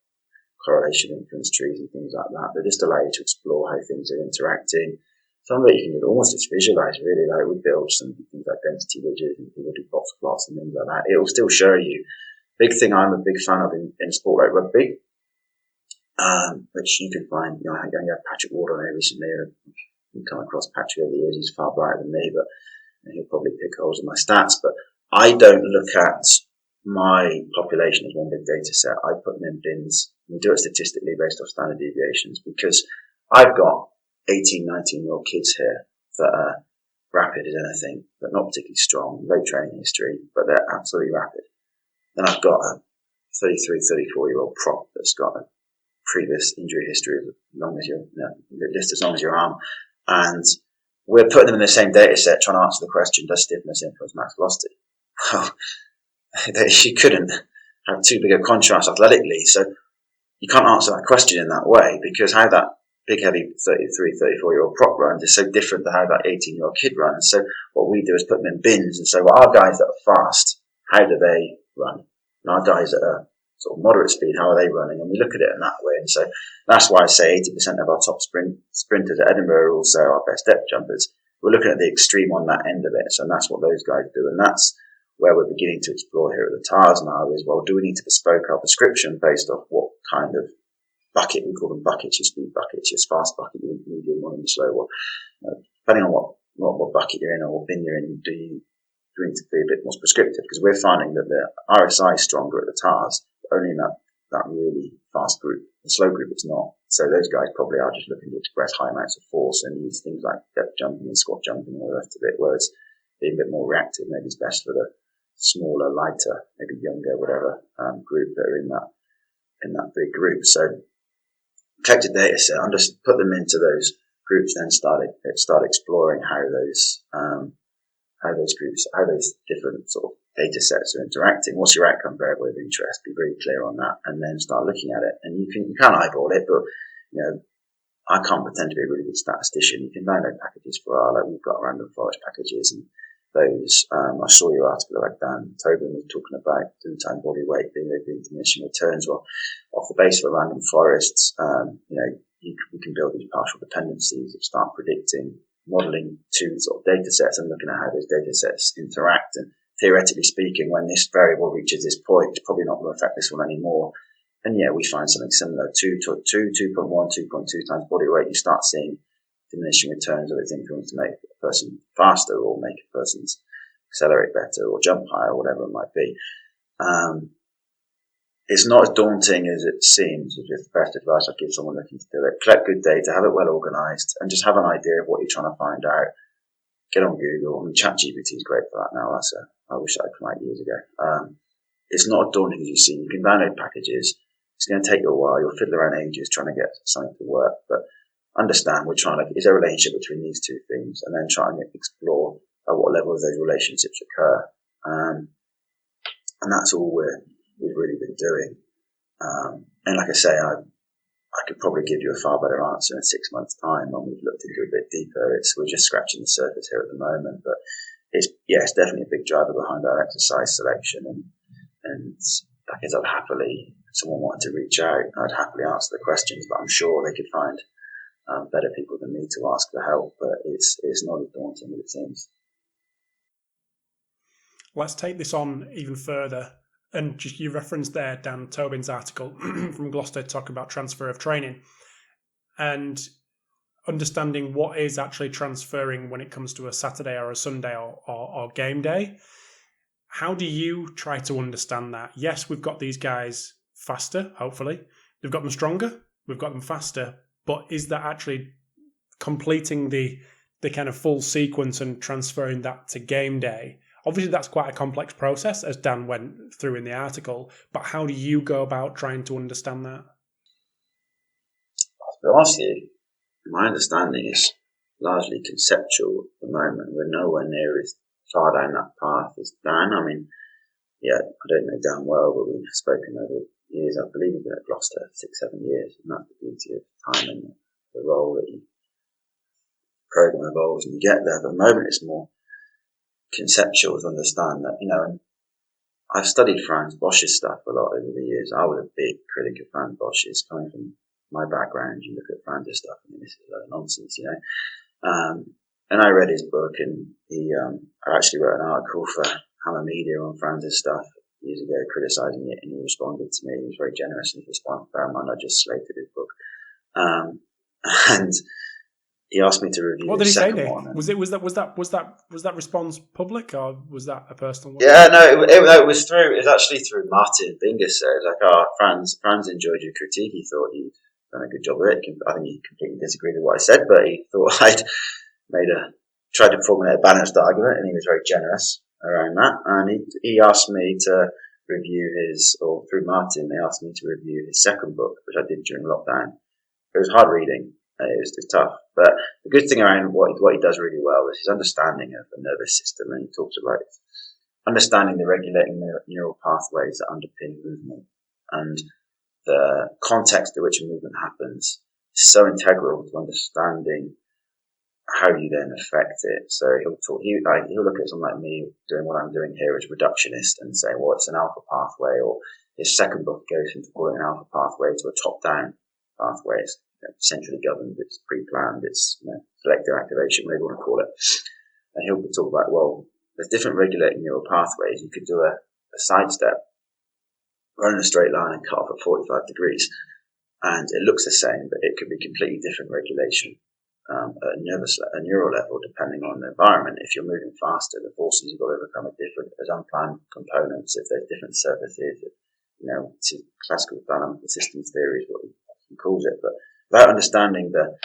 correlation inference trees and things like that just allow you to explore how things are interacting. Some of it you can almost just visualize, really. Like, we build some things like density widgets, and people do box plots and things like that. It will still show you. Big thing I'm a big fan of in sport like rugby, which you can find, I think I had Patrick Ward on there recently. I've come across Patrick over the years. He's far brighter than me, but he'll probably pick holes in my stats. But I don't look at my population as one big data set. I put them in bins. We do it statistically based off standard deviations, because I've got 18, 19-year-old kids here that are rapid as anything, but not particularly strong, low training history, but they're absolutely rapid. Then I've got a 33, 34-year-old prop that's got a previous injury history as long as as long as your arm, and we're putting them in the same data set trying to answer the question, does stiffness influence max velocity? Well, you couldn't have too big a contrast athletically, so you can't answer that question in that way, because how that big, heavy 33, 34-year-old prop runs is so different to how that 18-year-old kid runs. So what we do is put them in bins, and so our guys that are fast, how do they run? And our guys that are sort of moderate speed, how are they running? And we look at it in that way. And so that's why I say 80% of our top sprinters at Edinburgh are also our best depth jumpers. We're looking at the extreme on that end of it. So that's what those guys do. And that's where we're beginning to explore here at the TARS now, is, well, do we need to bespoke our prescription based off what kind of bucket? We call them buckets, your speed buckets, your fast bucket, your medium one, and your slow one. Depending on what bucket you're in or what bin you're in, do you need to be a bit more prescriptive? Because we're finding that the RSI is stronger at the TARS, only in that really fast group. The slow group is not. So those guys probably are just looking to express high amounts of force and use things like depth jumping and squat jumping and all the rest of it, whereas being a bit more reactive maybe is best for the smaller, lighter, maybe younger, whatever, group that are in that big group. So collected data set, and just put them into those groups, then start exploring how those different sort of data sets are interacting. What's your outcome variable of interest? Be very clear on that, and then start looking at it. And you can eyeball it, but I can't pretend to be a really good statistician. You can download packages for R, like we've got random forest packages, and those. I saw your article about Dan Tobin was talking about doing time body weight being diminishing returns. Well, off the base of a random forest, we can build these partial dependencies that start predicting, modelling two sort of data sets and looking at how those data sets interact. And theoretically speaking, when this variable reaches this point, it's probably not going to affect this one anymore. And we find something similar, 2.1, 2.2 times body weight. You start seeing diminishing returns of its influence to make a person faster or make a person accelerate better or jump higher or whatever it might be. It's not as daunting as it seems, which is the best advice I'd give someone looking to do it. Collect good data, have it well organised, and just have an idea of what you're trying to find out. get on Google. I mean, ChatGPT is great for that now. I wish that had come out years ago. It's not as daunting as you see. You can download packages. It's going to take you a while. You'll fiddle around ages trying to get something to work. But understand, we're trying to, is there a relationship between these two things? And then try and explore at what level those relationships occur. And that's all we've really been doing. And like I say, I could probably give you a far better answer in 6 months' time when we've looked into it a bit deeper. We're just scratching the surface here at the moment, but it's definitely a big driver behind our exercise selection. And like I said, if someone wanted to reach out, I'd happily answer the questions, but I'm sure they could find better people than me to ask for help. But it's not as daunting as it seems. Let's take this on even further. And just you referenced there Dan Tobin's article from Gloucester talking about transfer of training and understanding what is actually transferring when it comes to a Saturday or a Sunday or game day. How do you try to understand that? Yes, we've got these guys faster, hopefully. We've got them stronger, we've got them faster, but is that actually completing the kind of full sequence and transferring that to game day? Obviously, that's quite a complex process, as Dan went through in the article, but how do you go about trying to understand that? To be honest with you, my understanding is largely conceptual at the moment. We're nowhere near as far down that path as Dan. I mean, I don't know Dan well, but we've spoken over years. I believe we've been at Gloucester 6-7 years, and that's the beauty of time and the role that you program evolves and you get there. But at the moment, it's more conceptual to understand that, and I've studied Franz Bosch's stuff a lot over the years. I was a big critic of Franz Bosch's. Coming from my background, you look at Franz's stuff and this is a lot of nonsense, and I read his book, and I actually wrote an article for Hammer Media on Franz's stuff years ago, criticising it, and he responded to me. He was very generous in his response. Bear in mind, I just slated his book, and he asked me to review. What did he say, Nick? Was that response public, or was that a personal one? Yeah, no, it was actually through Martin Bingus. It was like, Franz enjoyed your critique. He thought you'd done a good job of it. I think he completely disagreed with what I said, but he thought I'd tried to formulate a balanced argument, and he was very generous around that. And he asked me to review through Martin, they asked me to review his second book, which I did during lockdown. It was hard reading. It was tough. But the good thing around what he does really well is his understanding of the nervous system. And he talks about understanding the regulating neural pathways that underpin movement. And the context in which a movement happens is so integral to understanding how you then affect it. So he'll look at someone like me doing what I'm doing here as reductionist and say, well, it's an alpha pathway, or his second book goes into calling an alpha pathway to a top-down pathway. It's centrally governed, it's pre-planned, it's selective activation, whatever you want to call it. And he'll talk about, well, there's different regulating neural pathways. You could do a sidestep, run in a straight line and cut off at 45 degrees. And it looks the same, but it could be completely different regulation at a neural level, depending on the environment. If you're moving faster, the forces you've got to overcome are different. There's unplanned components, if there's different surfaces, it's classical dynamical systems theory is what he calls it. But without understanding the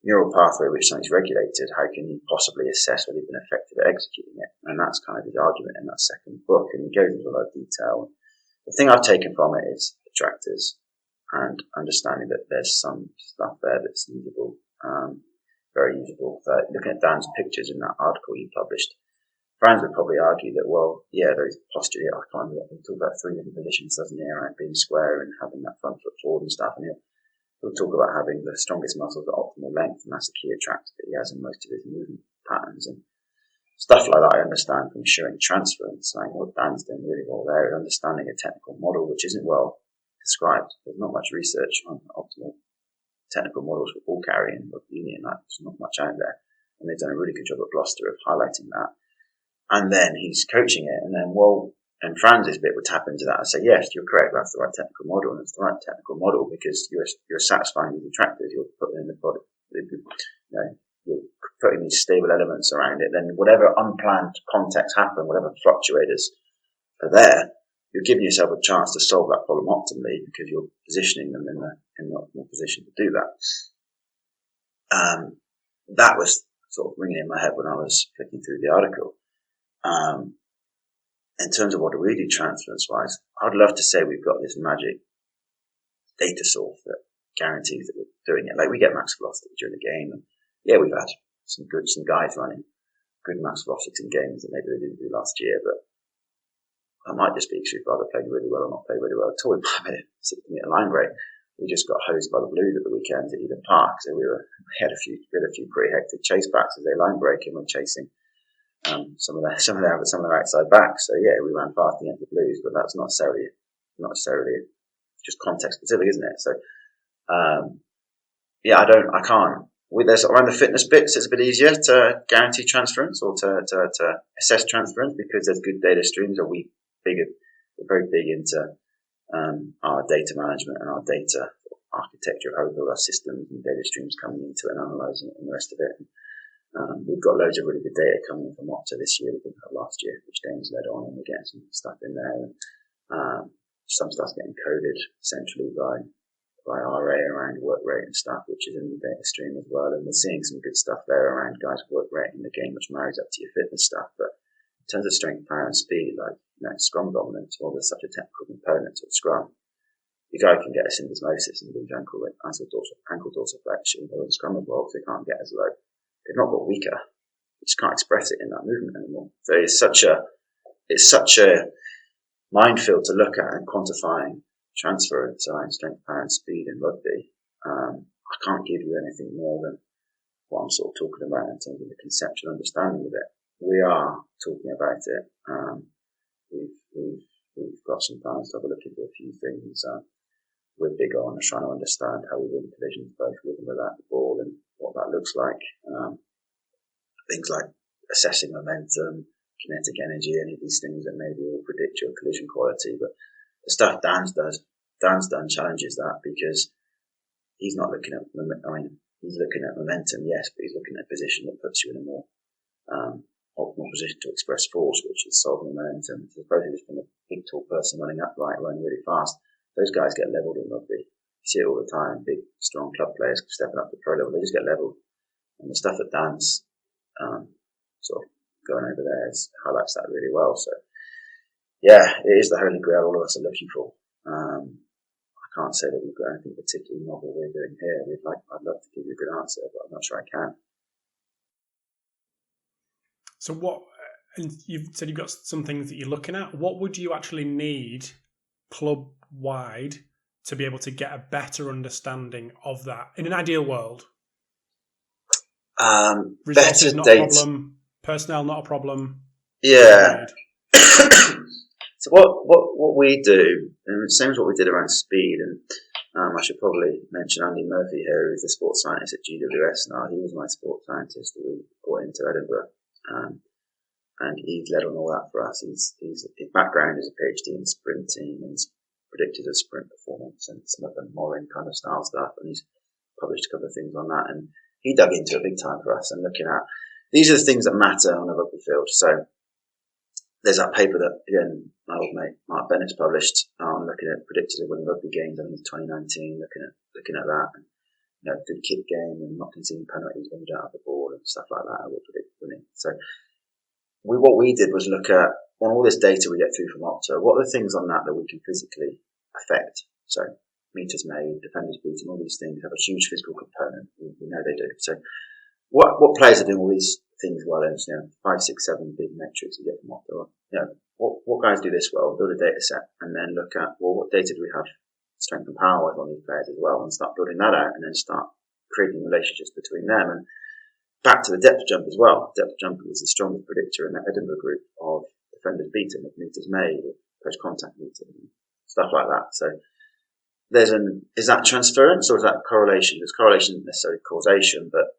neural pathway which something's regulated, how can you possibly assess whether you've been effective at executing it? And that's kind of his argument in that second book, and he goes into a lot of detail. The thing I've taken from it is attractors and understanding that there's some stuff there that's usable, very usable. Looking at Dan's pictures in that article you published, Franz would probably argue that, well, yeah, those posture, I can't remember, he talk about 3 different positions, doesn't he, right? Being square and having that front foot forward and stuff, and he'll talk about having the strongest muscles at optimal length, and that's a key attractor that he has in most of his movement patterns. And stuff like that I understand from showing transfer and saying what Dan's doing really well there, and understanding a technical model which isn't well described. There's not much research on optimal technical models for ball carrying or union. There's not much out there. And they've done a really good job at Gloucester of highlighting that. And then he's coaching it, and then, and Franz's bit would tap into that and say, yes, you're correct, that's the right technical model, and it's the right technical model because you're satisfying these attractors, you're putting in the body, you're putting these stable elements around it, then whatever unplanned contexts happen, whatever fluctuators are there, you're giving yourself a chance to solve that problem optimally because you're positioning them in the optimal position to do that. That was sort of ringing in my head when I was flicking through the article. In terms of what do we do transference-wise, I'd love to say we've got this magic data source that guarantees that we're doing it. Like, we get max velocity during the game, and yeah, we've had some guys running good max velocities in games that maybe they didn't do last year, but that might just be because we'd rather play really well or not play really well at all. We might have a 60-metre line break. We just got hosed by the Blues at the weekend at Eden Park, so we had a few pretty hectic chase backs as they line break, and we're chasing some of their outside backs. So yeah, we ran fast against the Blues, but that's not necessarily just context specific, isn't it? So yeah, I can't. There's around the fitness bits, it's a bit easier to guarantee transference or to assess transference because there's good data streams. We're very big into our data management and our data architecture of how we build our systems and data streams coming into it and analysing it and the rest of it. We've got loads of really good data coming from Opta this year, we didn't have last year, which Dane's led on, and we're getting some stuff in there. And some stuff's getting coded essentially by RA around work rate and stuff, which is in the data stream as well. And we're seeing some good stuff there around guys' work rate in the game, which marries up to your fitness stuff. But in terms of strength, power, and speed, like, scrum dominance, well, there's such a technical component to scrum. The guy can get a syndesmosis and lose ankle dorsiflexion and go in scrum as well because they can't get as low. They've not got weaker. They just can't express it in that movement anymore. So it's such a minefield to look at and quantifying transference around strength, power, and speed in rugby. I can't give you anything more than what I'm sort of talking about in terms of the conceptual understanding of it. We are talking about it. We've got some plans to have a look into a few things. We're big on trying to understand how we win collisions both with and without the ball and what that looks like. Things like assessing momentum, kinetic energy, any of these things that maybe will predict your collision quality. But the stuff Dan's done challenges that because he's not looking at, he's looking at momentum, yes, but he's looking at a position that puts you in a more optimal position to express force, which is solving momentum. So both just from a big tall person running upright, running really fast, those guys get leveled in rugby. You see it all the time. Big, strong club players stepping up to pro level, they just get leveled. And the stuff that Dan's sort of going over there highlights that really well. So yeah, it is the holy grail all of us are looking for. I can't say that we've got anything particularly novel we're doing here. I'd love to give you a good answer, but I'm not sure I can. So and you've said you've got some things that you're looking at. What would you actually need club wide to be able to get a better understanding of that in an ideal world? Better Resources not data. A problem. Personnel not a problem. Yeah. So what we do, and the same as what we did around speed, and I should probably mention Andy Murphy here, who's the sports scientist at GWS now. He was my sports scientist that we brought into Edinburgh, and he's led on all that for us. His background is a PhD in sprinting and predicted of sprint performance and some of the Morin kind of style stuff, and he's published a couple of things on that. And he dug into it big time for us and looking at these are the things that matter on a rugby field. So there's that paper that, again, my old mate Mark Bennett's published on looking at predicted of winning rugby games in 2019, looking at that, and good kick game and not conceding penalties when you don't have the ball and stuff like that. I will predict winning. So what we did was look at on all this data we get through from Opta, what are the things on that we can physically affect? So meters made, defenders beaten, all these things have a huge physical component. We know they do. So what players are doing all these things well? There's 5, 6, 7 big metrics you get from Opta. What guys do this well? Build a data set and then look at what data do we have strength and power with on these players as well, and start building that out and then start creating relationships between them. And back to the depth jump as well. Depth jump was the strongest predictor in that Edinburgh group of defenders beaten, of meters made, of post-contact meters, and stuff like that. So is that transference or is that correlation? There's correlation, not necessarily causation, but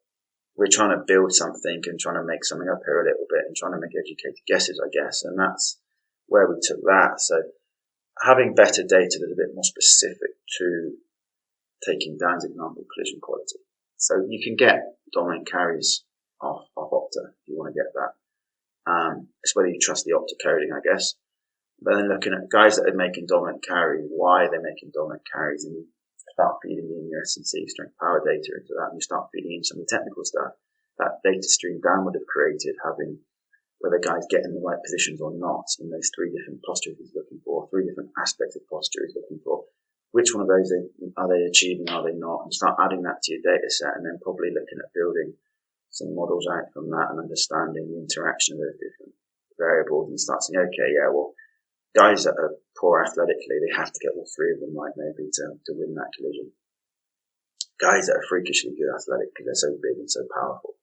we're trying to build something and trying to make something up here a little bit and trying to make educated guesses, I guess. And that's where we took that. So having better data that's a bit more specific to taking Dan's example, collision quality. So you can get dominant carries off Opta if you want to get that. It's whether you trust the Opta coding, I guess. But then looking at guys that are making dominant carries, why are they making dominant carries? And you start feeding in your S&C strength power data into that, and you start feeding in some of the technical stuff. that data stream Dan would have created, having whether guys get in the right positions or not in those 3 different postures he's looking for, 3 different aspects of posture he's looking for. Which one of those are they achieving, are they not? And start adding that to your data set, and then probably looking at building some models out from that and understanding the interaction of those different variables, and start saying, okay, yeah, well, guys that are poor athletically, they have to get all 3 of them right maybe to win that collision. Guys that are freakishly good athletic because they're so big and so powerful,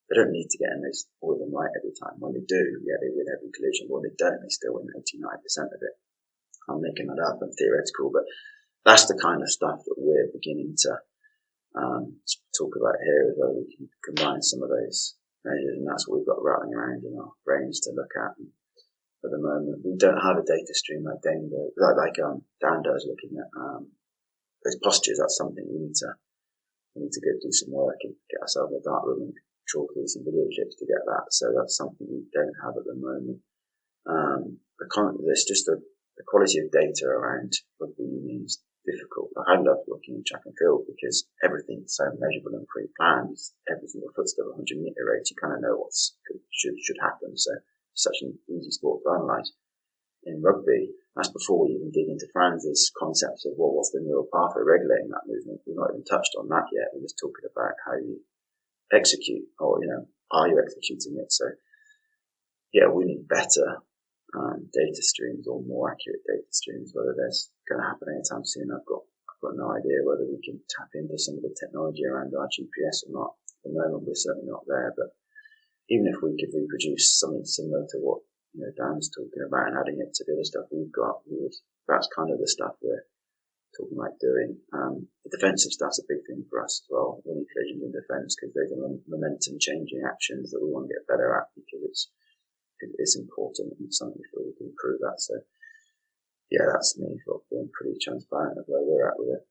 they don't need to get in all of them right every time. When they do, yeah, they win every collision. When they don't, they still win 89% of it. I'm making that up and theoretical, but that's the kind of stuff that we're beginning to talk about here, as well. We can combine some of those measures, and that's what we've got rattling around in our brains to look at. And at the moment, we don't have a data stream like Dan does, looking at those postures. That's something we need to go do some work and get ourselves in a dark room and chalk through some video clips to get that. So that's something we don't have at the moment. The quality of data around rugby union is difficult. I love looking at track and field because everything's so measurable and pre-planned. Every single footstep, 100-metre race, you kind of know what should happen. So it's such an easy sport to analyse. In rugby, that's before we even dig into Franz's concepts of what's the neural pathway regulating that movement. We've not even touched on that yet. We're just talking about how you execute, or are you executing it? So yeah, we need better data streams, or more accurate data streams. Whether that's going to happen anytime soon, I've got no idea. Whether we can tap into some of the technology around our GPS or not. At the moment, we're certainly not there. But even if we could reproduce something similar to what Dan's talking about and adding it to the other stuff we've got, that's kind of the stuff we're talking about doing. The defensive stuff's a big thing for us as well. Winning collisions in defence, because those are momentum changing actions that we want to get better at, because it's important and something we feel we can improve that. So yeah, that's me for being pretty transparent of where we're at with it.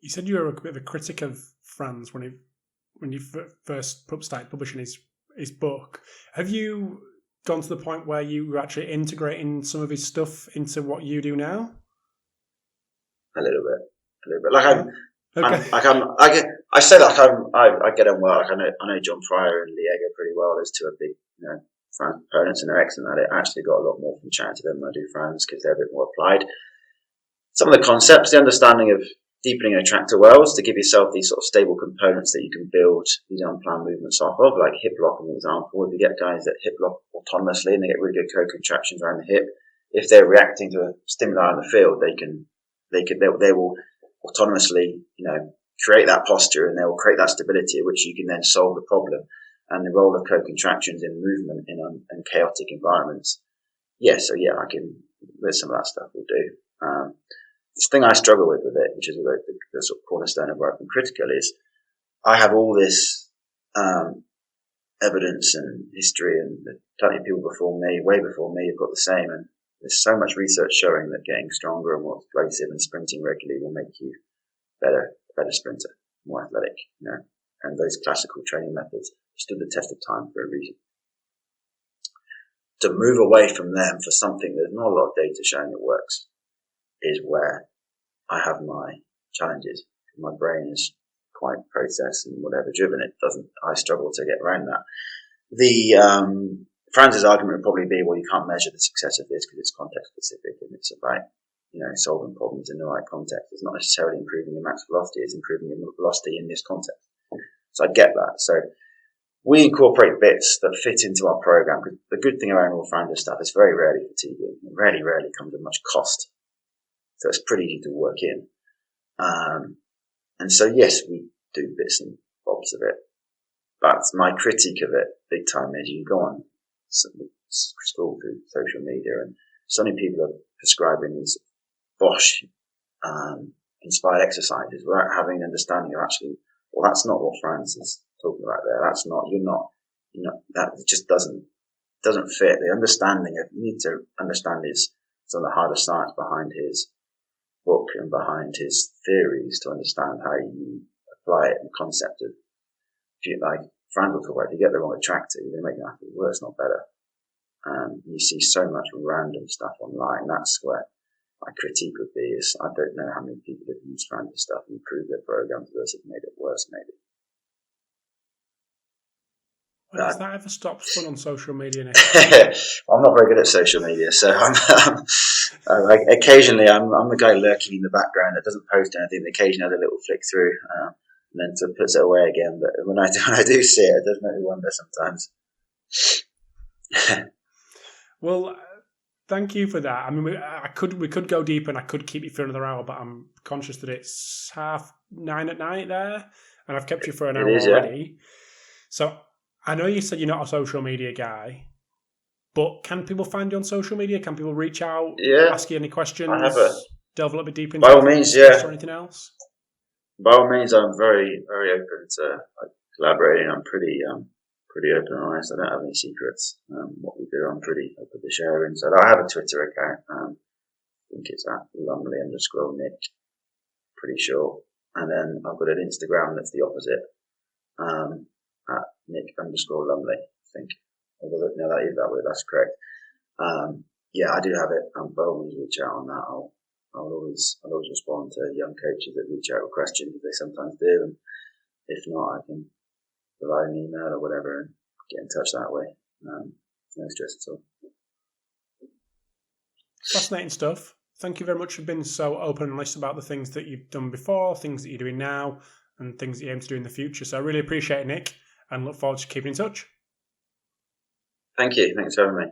You said you were a bit of a critic of Franz when you first started publishing his book. Have you gone to the point where you were actually integrating some of his stuff into what you do now? A little bit. Like I get on well. Like I know John Fryer and Liego pretty well. There's 2 big, Franz proponents, and they're excellent at it. I actually got a lot more from chatting to them than I do Franz, because they're a bit more applied. Some of the concepts, the understanding of deepening and attractor wells to give yourself these sort of stable components that you can build these unplanned movements off of, like hip lock, an example. If you get guys that hip lock autonomously and they get really good co-contractions around the hip, if they're reacting to a stimuli on the field, they will autonomously, create that posture, and they will create that stability, which you can then solve the problem. And the role of co-contractions in movement in chaotic environments. There's some of that stuff we'll do. This thing I struggle with it, which is the sort of cornerstone of working critical, is I have all this evidence and history, and plenty of people before me, way before me, have got the same. And there's so much research showing that getting stronger and more explosive and sprinting regularly will make you better sprinter, more athletic, and those classical training methods stood the test of time for a reason. To move away from them for something there's not a lot of data showing it works is where I have my challenges. My brain is quite process and whatever driven. I struggle to get around that. Franz's argument would probably be, well, you can't measure the success of this because it's context specific, and it's about solving problems in the right context. It's not necessarily improving your max velocity, it's improving your velocity in this context. So I get that. So we incorporate bits that fit into our program, because the good thing around all Franz's stuff is very rarely fatiguing. It rarely comes at much cost. So it's pretty easy to work in. And so yes, we do bits and bobs of it. But my critique of it big time is you go on scroll through social media, and so many people are prescribing these Bosch inspired exercises without having an understanding of actually, well, that's not what Franz is talking about there. That's not, that just doesn't fit. The understanding of, you need to understand some of the harder science behind his book and behind his theories to understand how you apply it, and the concept of, Franz will talk about, if you get the wrong attractor, you're going to make your athlete worse, not better. You see so much random stuff online. That's where my critique would be, is I don't know how many people have used Franz's stuff and improved their programs versus made it worse, maybe. When has that ever stopped fun on social media, Nick? I'm not very good at social media, so occasionally I'm the guy lurking in the background that doesn't post anything. Occasionally I have a little flick through, and then puts it away again. But when I do see it, it does make me wonder sometimes. Well, thank you for that. I mean, we could go deep, and I could keep you for another hour, but I'm conscious that it's 9:30 at night there, and I've kept you for an hour already. Yeah. So I know you said you're not a social media guy, but can people find you on social media? Can people reach out, ask you any questions, delve a little bit deeper into by all means, or anything else? By all means, I'm very, very open to collaborating. I'm pretty open and honest. I don't have any secrets. What we do, I'm pretty open to sharing. So I have a Twitter account. I think it's at Lumley_Nick. Pretty sure. And then I've got an Instagram that's the opposite. At Nick_Lumley, I think. Although no, that is that way. That's correct. I do have it. By all means, reach out on that. I'll always respond to young coaches that reach out with questions, if they sometimes do, and if not, I can provide an email or whatever and get in touch that way. No stress at all. Fascinating stuff. Thank you very much for being so open and honest about the things that you've done before, things that you're doing now, and things that you aim to do in the future. So I really appreciate it, Nick, and look forward to keeping in touch. Thank you. Thanks for having me.